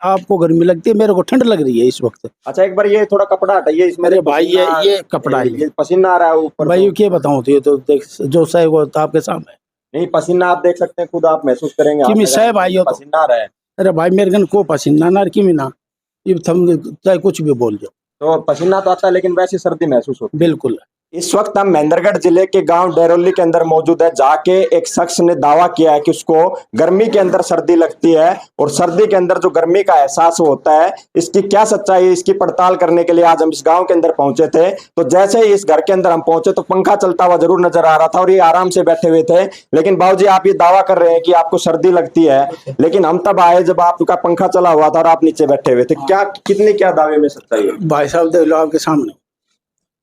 आपको गर्मी लगती है, मेरे को ठंड लग रही है इस वक्त। अच्छा एक बार ये थोड़ा कपड़ा हटाइए, इसमें अरे भाई ये कपड़ा है, ये पसीना आ रहा है ऊपर। भाई क्या बताऊं, तो ये तो देख जो सही वो तो आपके सामने। नहीं पसीना आप देख सकते हैं, खुद आप महसूस करेंगे कि हाथ मैं लगा सह के, भाई हो तो। पसीना आ रहा है। अरे भाई मेरे गन को पसीना ना कि ना, ये थम चाहे कुछ भी बोल दो, तो पसीना तो आता है लेकिन वैसी सर्दी महसूस होती है। बिल्कुल। इस वक्त हम महेंद्रगढ़ जिले के गांव डेरोली के अंदर मौजूद है, जाके एक शख्स ने दावा किया है कि उसको गर्मी के अंदर सर्दी लगती है और सर्दी के अंदर जो गर्मी का एहसास होता है, इसकी क्या सच्चाई है, इसकी पड़ताल करने के लिए आज हम इस गांव के अंदर पहुंचे थे। तो जैसे ही इस घर के अंदर हम पहुंचे तो पंखा चलता हुआ जरूर नजर आ रहा था और ये आराम से बैठे हुए थे। लेकिन बाबूजी आप ये दावा कर रहे हैं कि आपको सर्दी लगती है, लेकिन हम तब आए जब आपका पंखा चला हुआ था और आप नीचे बैठे हुए थे। क्या कितनी क्या दावे में सच्चाई है? भाई साहब देख लो आपके सामने।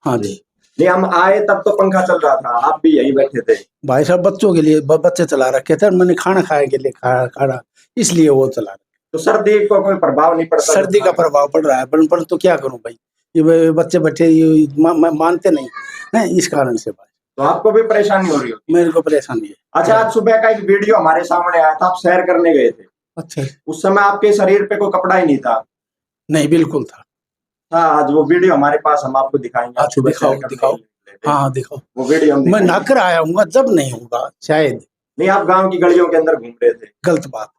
हाँ जी। नहीं हम आए तब तो पंखा चल रहा था, आप भी यही बैठे थे। भाई साहब बच्चों के लिए बच्चे चला रखे थे, मैंने खाना खाने के लिए खाना, इसलिए वो चला रखे। तो सर्दी को कोई प्रभाव नहीं पड़ता? सर्दी का प्रभाव पड़ रहा है, पर तो क्या करूं भाई, ये बच्चे बैठे ये मानते नहीं है, इस कारण से भाई। तो आपको भी परेशानी हो रही होगी? मेरे को परेशानी है। अच्छा आज सुबह का एक वीडियो हमारे सामने आया था, आप सैर करने गए थे। अच्छा। उस समय आपके शरीर पे कोई कपड़ा ही नहीं था? नहीं बिल्कुल था। हाँ आज वो वीडियो हमारे पास, हम आपको दिखाएंगे। अच्छा दिखाओ दिखाओ। हाँ दिखाओ। वो वीडियो मैं नहाकर आया हूँ, जब नहीं होगा शायद। नहीं आप गांव की गलियों के अंदर घूम रहे थे? गलत बात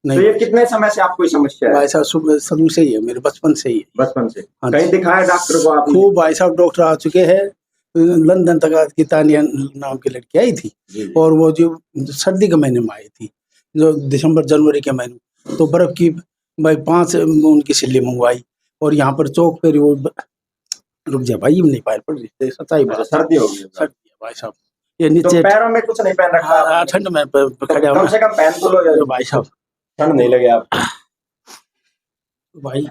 नहीं। तो ये कितने समय से आपको समस्या है? भाई साहब सुबह शुरू से ही है, मेरे बचपन से ही है। बचपन से? कहीं दिखाया डॉक्टर को आपने? खूब भाई साहब डॉक्टर आ चुके हैं, लंदन तक की तानिया नाम की लड़की आई थी, और वो जो सर्दी के महीने में आई थी, जो दिसंबर जनवरी के महीने, तो बर्फ की भाई 5 उनकी सिल्ली मंगवाई, और यहाँ पर चौक पर वो रुक जा भाई, नहीं पायल पड़ रही सच्चाई बात। सर्दी हो गई? सर्दी है भाई साहब, ये नीचे तो पैरों में कुछ नहीं पहन रखा? ठंड में खड़े कम से कम पहन तो लो भाई साहब, ठंड नहीं लगे आप भाई।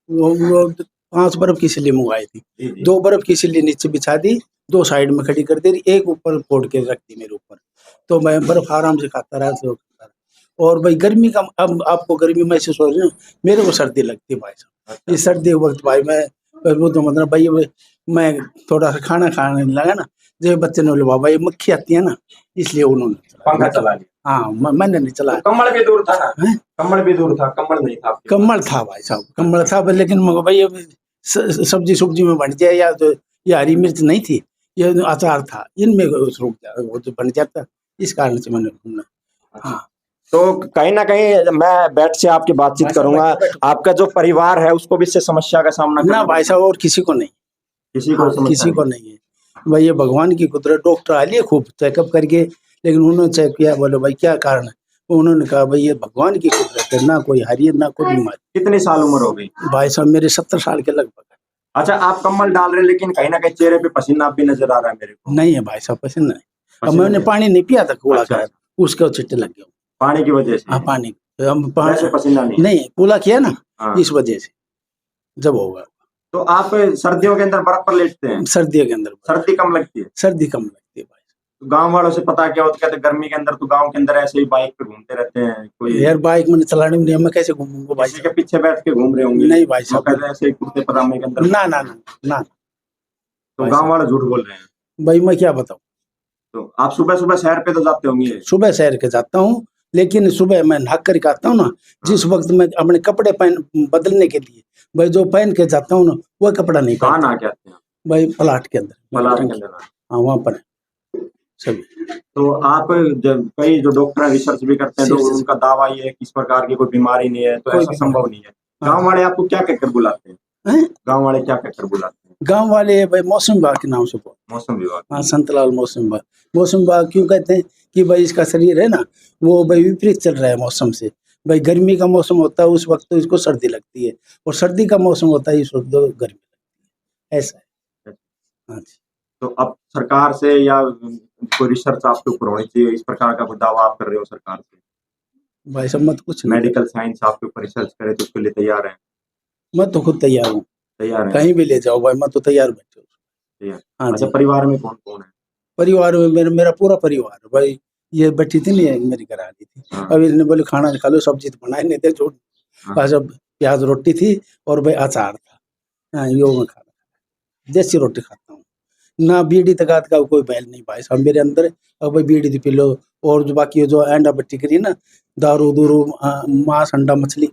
वो 5 बर्फ की सिल्ली मंगवाई थी, 2 बर्फ की सिल्ली नीचे बिछा दी, 2 साइड में खड़ी कर दी, एक ऊपर फोड़ के रख दी मेरे ऊपर, तो मैं बर्फ आराम से खाता रहा। और भाई गर्मी का, अब आपको गर्मी महसूस हो रही है, मेरे को सर्दी लगती है भाई साहब। इस सर्दी वक्त भाई मैं वो तो मतलब भाई मैं थोड़ा सा खाना खाने लगा ना, जब बच्चे ने बोले बाबा ये मक्खी आती है ना, इसलिए उन्होंने पंखा चला लिया। हाँ मैंने नहीं चलाया। तो कम्बल भी दूर था ना? कम्बल भी दूर था, कम्बल नहीं था? कम्बल था भाई साहब, कम्बल था, लेकिन भाई सब्जी में बन जाए, या तो ये हरी मिर्च नहीं थी, ये अचार था, इनमें रुक जाए वो तो बन जाता, इस कारण से मैंने। हाँ तो कहीं ना कहीं मैं बैठ से आपकी बातचीत करूंगा, आपका जो परिवार है उसको भी इससे समस्या का सामना ना भाई साहब, और किसी को नहीं, किसी को नहीं है भाई, ये भगवान की कुदरत। डॉक्टर आ लिए खूब चेकअप करके, लेकिन उन्होंने चेक किया, बोले भाई क्या कारण है, उन्होंने कहा भाई ये भगवान की कुदरत है, ना कोई हरी ना कोई बीमारी। कितनी साल उम्र हो गई? भाई साहब मेरे 70 साल के लगभग। अच्छा आप कम्बल डाल रहे हैं, लेकिन कहीं ना कहीं चेहरे पे पसीना भी नजर आ रहा है मेरे को। नहीं है भाई साहब, पसीना नहीं। अब मैंने पानी नहीं पिया था कूड़ा का, उसके चिट्टे लग गए पानी की वजह से? हाँ पानी से पसीना नहीं कूड़ा किया ना, इस वजह से जब होगा। तो आप सर्दियों के अंदर बर्फ पर लेटते हैं? सर्दियों के अंदर सर्दी कम लगती है? सर्दी कम लगती है भाई। तो गांव वालों से पता क्या होता, कहते गर्मी के अंदर तो गांव के अंदर ऐसे ही बाइक पे घूमते रहते हैं। कोई यार बाइक मैंने चलाने में नहीं, मैं कैसे घूमूंगा भाई? किसी के पीछे बैठ के घूम रहे होंगे? नहीं भाई साहब, ऐसे ही कुर्ते पजामे के अंदर? ना ना ना ना। तो गांव वाले झूठ बोल रहे हैं भाई, मैं क्या बताऊं। तो आप सुबह सुबह सैर पे तो जाते होंगे? सुबह सैर के जाता हूँ, लेकिन सुबह मैं नहा कर के आता हूँ ना, जिस वक्त मैं अपने कपड़े बदलने के लिए भाई जो पहन के जाता हूँ ना, वो कपड़ा नहीं कहाँ नहा के आते हैं? भाई प्लाट के अंदर। प्लाट के अंदर? हाँ वहाँ पर सभी। तो आप कई जो डॉक्टर रिसर्च भी करते हैं, तो उनका दावा ये है कि इस प्रकार की कोई बीमारी नहीं है, तो ऐसा संभव नहीं है। गांव वाले आपको क्या कहकर बुलाते हैं? गांव वाले क्या कहकर बुलाते हैं? गांव वाले भाई मौसम विभाग के नाम से बोलते। मौसम विभाग? हाँ संतलाल मौसम विभाग। मौसम विभाग क्यों कहते हैं कि भाई इसका शरीर है ना, वो भाई विपरीत चल रहा है मौसम से। भाई गर्मी का मौसम होता है उस वक्त तो इसको सर्दी लगती है, और सर्दी का मौसम होता है इस वक्त तो गर्मी लगती है, ऐसा है। हाँ जी। तो अब सरकार से या कोई रिसर्च आपके ऊपर होनी चाहिए, इस प्रकार का कोई दावा आप कर रहे हो सरकार से? भाई सब मत कुछ मेडिकल साइंस आपके ऊपर रिसर्च करे तो उसके लिए तैयार है? मैं तो खुद तैयार हूँ। तैयार है? कहीं भी ले जाओ भाई, मैं तो तैयार बैठे हूँ। हाँ अच्छा परिवार में कौन कौन है? परिवार में मेरा पूरा परिवार भाई, ये बैठी थी नहीं मेरी घर आ रही थी, अब इसने बोले खाना खा लो, सब्जी तो बनाए नहीं थे, जो सब प्याज रोटी थी और भाई अचार था। हाँ यो मैं खाना, देसी रोटी खाता हूँ ना, बीड़ी तगात का कोई बैल नहीं भाई साहब मेरे अंदर। अब भाई बीड़ी पी लो, और जो बाकी जो अंडा बट्टी करी ना, दारू दूरू मांस अंडा मछली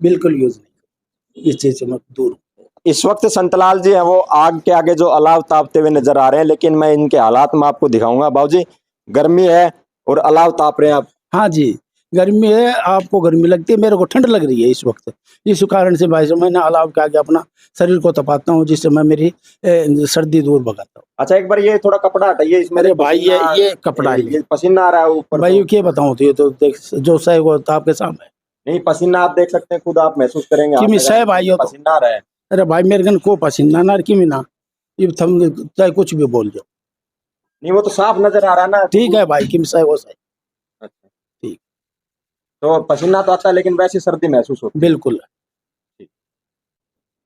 बिल्कुल यूज नहीं, इस चीज से मैं दूर हूँ। इस वक्त संतलाल जी है वो आग के आगे जो अलाव तापते हुए नजर आ रहे हैं, लेकिन मैं इनके हालात में आपको दिखाऊंगा। बाबूजी, गर्मी है और अलाव ताप रहे हैं आप। हाँ जी, गर्मी है, आपको गर्मी लगती है, मेरे को ठंड लग रही है इस वक्त। इस कारण से भाई साहब मैंने अलाव के आगे अपना शरीर को तपाता हूँ, जिससे मैं मेरी सर्दी दूर भगाता हूँ। अच्छा, एक बार ये थोड़ा कपड़ा हटाइए, इसमें अरे भाई ये कपड़ा है, ये पसीना आ रहा है ऊपर। भाई क्या बताऊँ, तो ये तो देख जो सही वो तो आपके सामने है। नहीं, पसीना आप देख सकते हैं, खुद आप महसूस करेंगे कि हाथ मैं लगा सह के, भाई हो तो, पसीना आ रहा है। अरे भाई मेरे गन को पसीना ना कि ना, ये थम चाहे कुछ भी बोल दो, नहीं, वो तो साफ नजर आ रहा है ना। ठीक है भाई, कि सही वो सही, अच्छा, ठीक, तो पसीना तो आता है, लेकिन वैसी सर्दी महसूस होती है। बिल्कुल।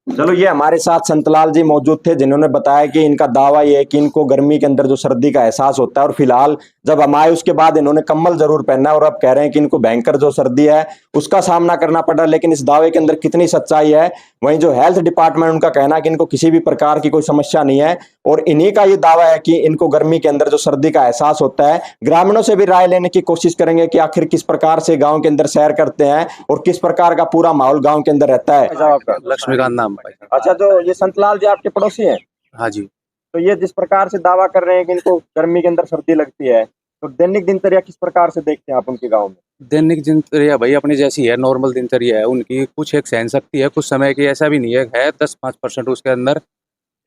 चलो, ये हमारे साथ संतलाल जी मौजूद थे, जिन्होंने बताया कि इनका दावा ये है कि इनको गर्मी के अंदर जो सर्दी का एहसास होता है, और फिलहाल जब हम आए उसके बाद इन्होंने कम्बल जरूर पहना है, और अब कह रहे हैं कि इनको भयंकर जो सर्दी है उसका सामना करना पड़ा। लेकिन इस दावे के अंदर कितनी सच्चाई है, वहीं जो हेल्थ डिपार्टमेंट, उनका कहना है कि इनको किसी भी प्रकार की कोई समस्या नहीं है, और इन्हीं का ये दावा है कि इनको गर्मी के अंदर जो सर्दी का एहसास होता है। ग्रामीणों से भी राय लेने की कोशिश करेंगे कि आखिर किस प्रकार से गाँव के अंदर सैर करते हैं और किस प्रकार का पूरा माहौल गाँव के अंदर रहता है। लक्ष्मीकांत नाम भाई। अच्छा, जो ये संतलाल जी आपके पड़ोसी हैं, हाँ जी। तो ये जिस प्रकार से दावा कर रहे हैं कि इनको गर्मी के अंदर सर्दी लगती है, तो दैनिक दिनचर्या किस प्रकार से देखते हैं आप उनके गांव में? दैनिक दिनचर्या भाई अपनी जैसी है, नॉर्मल दिनचर्या है उनकी। कुछ एक सहन शक्ति है कुछ समय की, ऐसा भी नहीं है 10-5% उसके अंदर।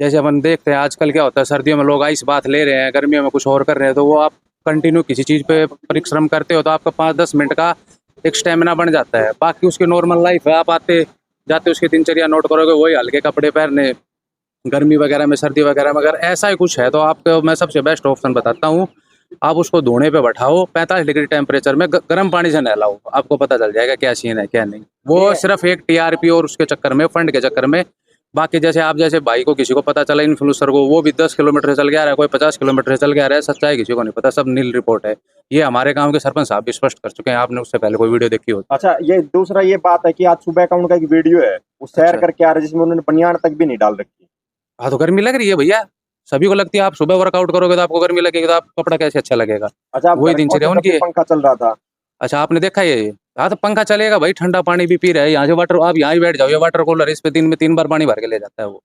जैसे अपन देखते हैं आजकल क्या होता है, सर्दियों में लोग आइस बात ले रहे हैं, गर्मियों में कुछ और कर रहे हैं। तो वो आप कंटिन्यू किसी चीज़ पे परिश्रम करते हो तो आपका 5-10 मिनट का एक स्टेमिना बन जाता है। बाकी उसकी नॉर्मल लाइफ है, आप आते जाते उसकी दिनचर्या नोट करोगे, वही हल्के कपड़े पहनने गर्मी वगैरह में, सर्दी वगैरह में। अगर ऐसा ही कुछ है तो आपको मैं सबसे बेस्ट ऑप्शन बताता हूँ, आप उसको धोने पे बैठाओ 45 डिग्री टेम्परेचर में, गर्म पानी से नहलाओ, आपको पता चल जाएगा क्या सीन है क्या नहीं। वो सिर्फ एक टीआरपी और उसके चक्कर में, फंड के चक्कर में। बाकी जैसे आप जैसे भाई को किसी को पता चला, इन्फ्लुएंसर को, वो भी 10 किलोमीटर से चल के आ रहा है, कोई 50 किलोमीटर से चल के आ रहा है, सच्चाई किसी को नहीं पता, सब नील रिपोर्ट है। ये हमारे गांव के सरपंच साहब भी स्पष्ट कर चुके हैं, आपने उससे पहले कोई वीडियो देखी हो। अच्छा, ये दूसरा ये बात है कि आज सुबह का उनका एक वीडियो है, वो सैर अच्छा। करके आ रहे हैं, जिसमें उन्होंने बनियान तक भी नहीं डाल रखी। हाँ तो गर्मी लग रही है भैया, सभी को लगती है। आप सुबह वर्कआउट करोगे तो आपको गर्मी लगेगी, तो आपको कपड़ा कैसे अच्छा लगेगा? अच्छा, वही दिनचर्या उनकी है। पंखा चल रहा था। अच्छा, आपने देखा ये? हाँ तो पंखा चलेगा भाई, ठंडा पानी भी पी रहे हैं यहाँ से। वाटर, आप यहाँ ही बैठ जाओ, ये वाटर कूलर, इस पे दिन में 3 बार पानी भर के ले जाता है वो।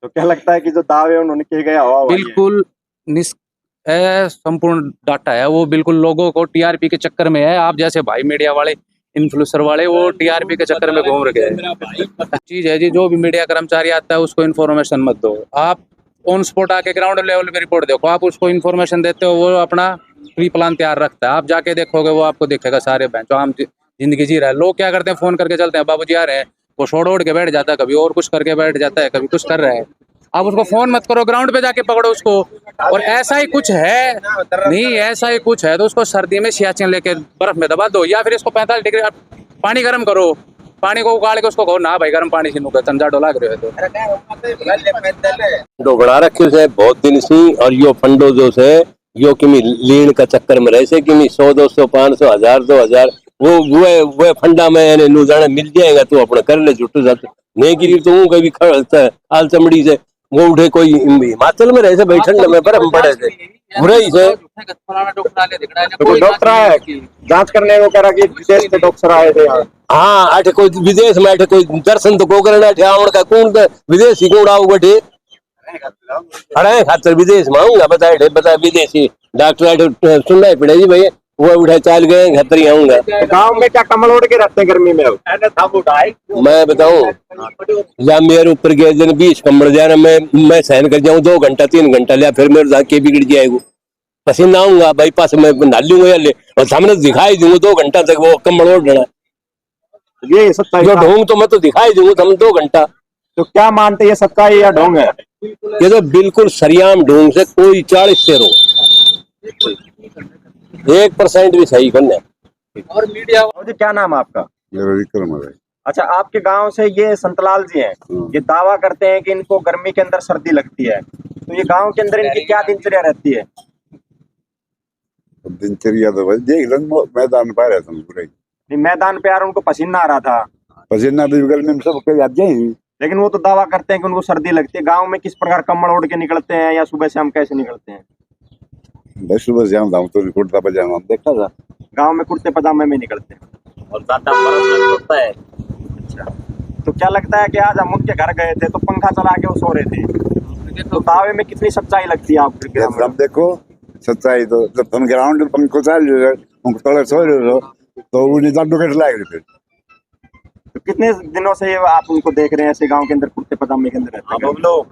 तो क्या लगता है कि जो दावे उन्होंने किए गए हवा हुआ है? बिल्कुल संपूर्ण डाटा है वो, बिल्कुल लोगों को टीआरपी के चक्कर में है। आप जैसे भाई मीडिया वाले, इन्फ्लुएंसर वाले, वो टीआरपी के चक्कर में घूम रहे हैं। चीज है जी, जो भी मीडिया कर्मचारी आता है उसको इन्फॉर्मेशन मत दो। आप ऑन स्पॉट आके ग्राउंड लेवल पे रिपोर्ट देखो, आप उसको इन्फॉर्मेशन देते हो, वो अपना प्री प्लान तैयार रखता है। आप जाके देखोगे वो आपको दिखेगा सारे बेंचो आम जिंदगी जी रहा है। लोग क्या करते हैं, फोन करके चलते हैं, बाबूजी आ रहे हैं, वो छोड़ ओढ़ के बैठ जाता है, कभी और कुछ करके बैठ जाता है, कभी कुछ कर रहा है। आप उसको फोन मत करो, ग्राउंड पे जाके पकड़ो उसको। और ऐसा ही कुछ है, नहीं ऐसा ही कुछ है तो उसको सर्दी में सियाचिन लेके बर्फ में दबा दो, या फिर इसको 45 डिग्री पानी गर्म करो, पानी को उगाड़ के उसको कहो ना भाई गर्म पानी से नुका तंजा डोला करे तो बना रखे से बहुत दिन से। और यो फंडो जो से यो किमी लीन का चक्कर में रहे से, किमी 100-200 500 1000 2000 वो फंडा में यानी नु जाने मिल जाएगा तो अपना कर ले जुट जाते नहीं गिरी तो कभी खड़ता है आल चमड़ी से। वो उठे कोई हिमाचल में रहे से भाई, ठंड में बर्फ पड़े से बुरे ही से। तो डॉक्टर आया जांच करने को, कह रहा कि विदेश से डॉक्टर आए थे यहाँ। हाँ, अठे कोई विदेश में, अठे कोई दर्शन तो को करना, अठे आवण का कौन विदेशी कौन आऊ बटे अरे खातर विदेश में आऊंगा, बता विदेशी डॉक्टर सुनना ही पड़ेगी भाई। वो उठे चल गए खातर ही आऊंगा। गाँव में क्या कमल ओढ़ के रहते हैं गर्मी में? अब मैं बताऊं, या मेरे ऊपर गए दिन 20 कमर जाना, मैं सहन कर जाऊं 2 घंटा 3 घंटा लिया, फिर मेरे जाके बिगड़ जाएगा, पसीना आऊंगा भाई, पास में नहा लूंगा या ले, और सामने दिखाई दूंगा 2 घंटा तक वो कमल ओढ़ लेना। ये सच्चाई जो ढोंग तो मैं तो दिखाई दूंगा हम 2 घंटा। तो क्या मानते हैं, ये सच्चाई या ढोंग है? ये तो बिल्कुल सरियाम ढोंग से, कोई 40 से रो 1% भी सही करना। और मीडिया जी, क्या नाम है आपका? मेरा विक्रम है। अच्छा, आपके गांव से ये संतलाल जी हैं, ये दावा करते हैं कि इनको गर्मी के अंदर सर्दी लगती है, तो ये गांव के अंदर इनकी क्या दिनचर्या रहती है? दिनचर्या तो भाई देख लो, मैदान पे रहता हूँ पूरा ही। मैदान पे यार उनको पसीना आ रहा था। पसीना तो गर्मी में सब याद जाए, लेकिन वो तो दावा करते हैं कि उनको सर्दी लगती है। गांव में किस प्रकार कम्बल ओढ़ के निकलते हैं, या सुबह शाम कैसे निकलते हैं? भाई सुबह से जाऊँ तो कुर्ता पजामा देखा था, गांव में कुर्ते पजामे में निकलते हैं। और ज्यादा बर्फ होता है अच्छा, तो क्या लगता है कि आज हम उनके घर गए थे तो पंखा चला के वो सो रहे थे, तो दावे में कितनी सच्चाई लगती है आपको? ये सब देखो सच्चाई तो जब तुम ग्राउंड में पंखो चाल रहे हो उनको तले सो रहे हो तो उन्हें जादू कैसे लाग रहे थे। तो कितने दिनों से ये आप उनको देख रहे हैं ऐसे गांव के अंदर कुर्ते पजामे के अंदर रहते हैं? हम लोग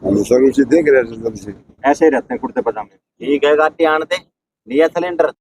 हम शुरू से देख रहे थे तब से ऐसे ही रहते हैं कुर्ते पजामे। ठीक है गाड़ी आने दे, लिया सिलेंडर।